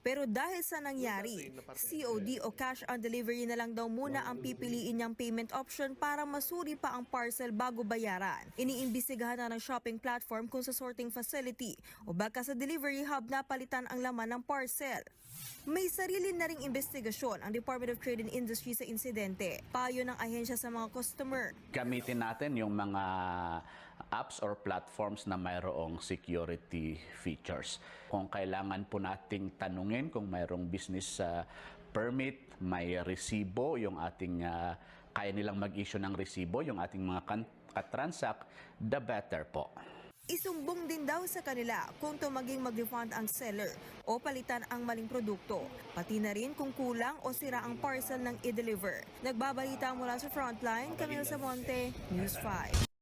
Pero dahil sa nangyari, COD o cash on delivery na lang daw muna ang pipiliin niyang payment option para masuri pa ang parcel bago bayaran. Iniimbestigahan na ng shopping platform kung sa sorting facility o baka sa delivery hub na palitan ang laman ng parcel. May sarili na ring investigasyon ang Department of Trade and Industry sa insidente. Payo ng ahensya sa mga customer. Gamitin natin yung mga apps or platforms na mayroong security features. Kung kailangan po nating tanungin kung mayroong business permit, may resibo, yung ating kaya nilang mag-issue ng resibo, yung ating mga katransact, the better po. Isumbong din daw sa kanila kung tumaging mag-refund ang seller o palitan ang maling produkto. Pati na rin kung kulang o sira ang parcel ng i-deliver. Nagbabalita mula sa Frontline, Camille Samonte, News 5.